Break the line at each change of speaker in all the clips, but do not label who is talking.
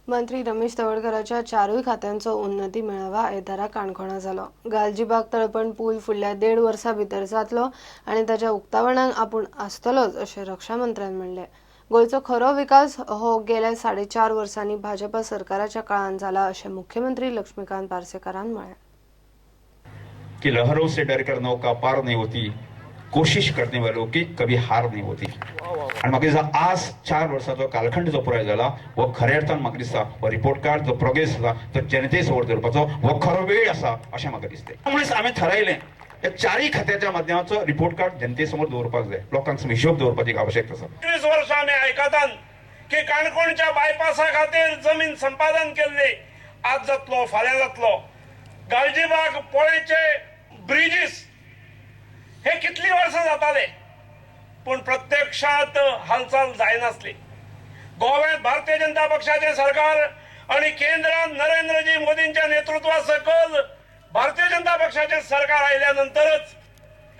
मंत्री रमेश तवडकरांच्या चारूय खात्यांचो उन्नती मेळावा आयतारा काणकोणा जालो। गालजीबाग तळपण पूल फुडल्या 1.5 वर्सां भितर जातलो आनी ताच्या उक्तावणाक आपूण आसतलोच अशें रक्षा मंत्र्यान म्हणलें। गोंयचो खरो विकास हो गेल्या 4.5 वर्सांनी भाजपा सरकाराच्या काळान जाला अशें मुख्यमंत्री लक्ष्मीकांत पार्सेकारान म्हळें।
कि लहरों से डरकर नौका पार नहीं होती, कोशिश करने वालों की कभी हार नहीं होती। आणि म्हाका दिसता आज 4 वर्सांचो कालखंड जो पुराय जाला वो खऱ्या अर्थान म्हाका दिसता हो रिपोर्ट कार्ड जो प्रोग्रेस आसा तो जनते समोर दवरपाचो हो खरो वेळ आसा अशें म्हाका दिसता। त्यामुळे आम्ही ठरयलें या चारही खात्याच्या माध्यमाचो रिपोर्ट कार्ड जनते समोर दवरपाक जाय, लोकांक हिशोब दवरपाची आवश्यकता आसा।
20 वर्सां आमी आयकतात की काणकोणच्या बायपासा खातीर जमीन संपादन केल्ली, आज जातलो फाल्यां जातलो। गालजीबाग पोळेचे ब्रिजीस हे कितली वर्सां जाताले पण प्रत्यक्षात हालचाल जायनासली। गोव्यात भारतीय जनता पक्षाचे सरकार आणि केंद्रात नरेंद्रजी मोदींच्या नेतृत्वा सकल भारतीय जनता पक्षाचे सरकार आयल्यानंतरच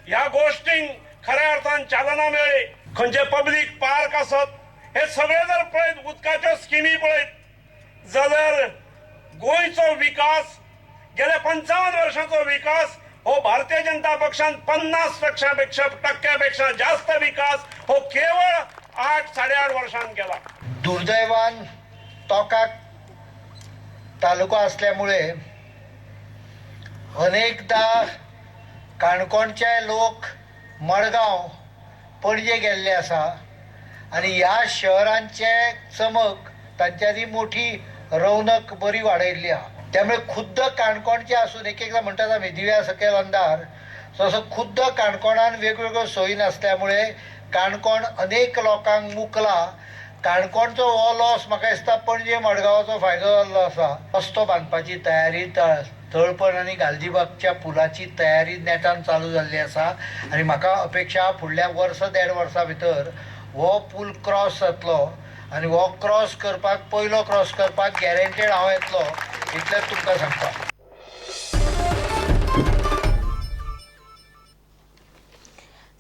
ह्या गोष्टींक खऱ्या अर्थान चालना मेळ्ळी। खंयचे पब्लीक पार्क आसत हे सगळे जर पळयत, उदकाच्यो स्किमी पळयत जाल्यार गोंयचो विकास गेल्या 55 वर्षांचो विकास हो भारतीय जनता पक्षान 50% जास्त विकास हो केवळ 8-8.5 वर्षांत केला।
दुर्दैवान टोकाक तालुको असल्यामुळे अनेकदा काणकोणचे लोक मडगांव पणजे गेल्ले आसा आणि ह्या शहरांचे चमक तांच्यानी मोठी रौनक बरी वाडयल्ली आहा। त्यामुळे खुद्द काणकोणचे आसून एकदा म्हणटात आमी दिव्या सकयल अंधार, तसो खुद्द काणकोणान वेगवेगळ्यो सोयी नासल्यामुळे काणकोण अनेक लोकांक मुकला। काणकोणचो हो लॉस म्हाका दिसता पणजे मडगांवाचो फायदो जाल्लो आसा। रस्तो बांदपाची तयारी तळपण आनी गालजीबागच्या पुलाची तयारी नेटान चालू जाल्ली आसा आनी म्हाका अपेक्षा फुडल्या 1.5 वर्सां भितर हो पूल क्रॉस जातलो आनी हो क्रॉस करपाक पयलो क्रॉस करपाक गॅरंटेड हांव येतलो इतलेंच तुमकां सांगता।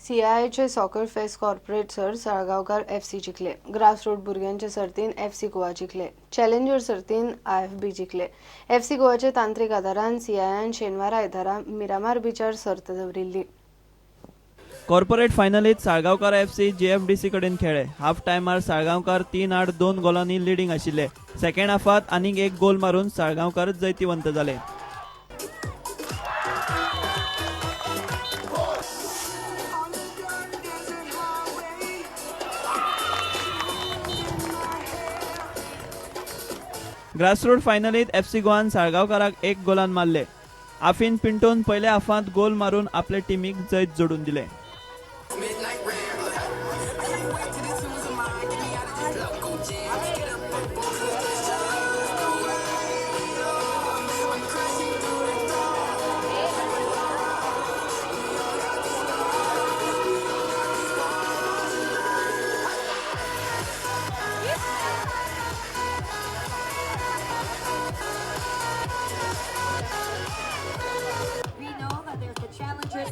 सीआयचे सॉकर फेस्ट कॉर्पोरेट सर साळगांवकार FC जिखले। ग्रासरूट भुरग्यांचे सर्तीन FC गोवा जिखले। चॅलेंजर सर्तीन IFB जिखले। FC गोवाचे तांत्रीक आदारान सीआयन शेनवारा आयतारा मिरामार बीचार सर्त दवरिल्ली।
कॉर्पोरेट फायनलीत साळगांवकार FC JFDC कडेन खेळ्ळे। हाफ टायमार साळगांवकार 3-8-2 गोलांनी लिडिंग आशिल्ले। सेकंड हाफात आनीक एक गोल मारून साळगांवकार जैतिवंत जाले। ग्रासरूट फायनलीत FC गोवान साळगांवकाराक 1 गोलान मारले। आफिन पिंटोन पयल्या हाफांत गोल मारून आपले टीमीक जैत जोडून दिले।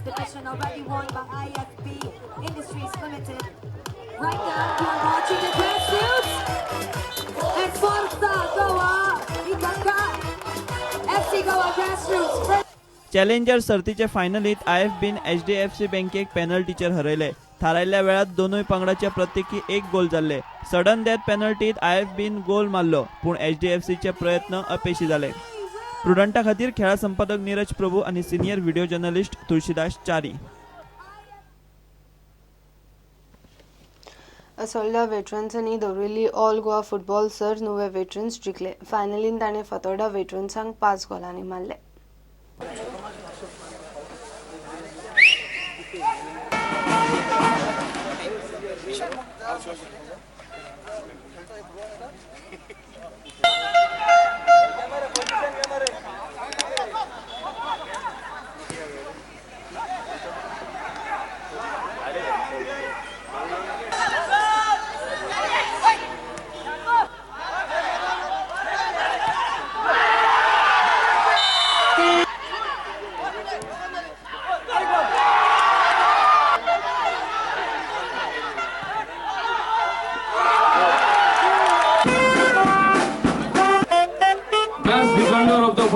Division already won by IFB Industries Limited. Right now, you are watching the grassroots and Forza Goa, Itaka, FC Goa grassroots.
Challenger सर्तीचे फायनलीत IFBन HDFC बँकेक पेनल्टीचेर हरयले। थारायल्ल्या वेळात दोनूय पंगडाचे प्रत्येकी 1 गोल जाल्ले। सडन डेथ पेनल्टीत IFBन गोल मारलो पूण HDFCचे प्रयत्न अपेशी जाले। प्रुडंटा खातीर खेळा संपादक नीरज प्रभू आणि सिनियर व्हिडिओ जर्नलिस्ट तुळशीदास चारी।
असोल्ल्या वेटरन्सांनी दवरिल्ली all Goa football sir नुवे veterans जिखले। फायनलीन ताणें फातोर्डा वेटरन्सांक 5 गोलांनी मारले।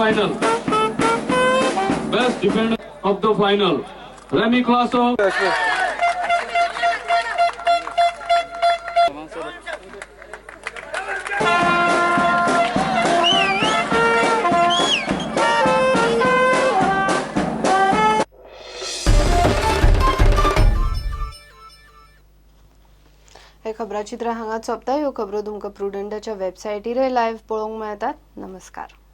final. Best defender of the final. Remy Classo.
हे खबराचित्र हांगा सोंपता. ह्यो खबरो तुमकां प्रुडंटाच्या वेबसायटीर लायव्ह पळोवंक मेळटात. नमस्कार.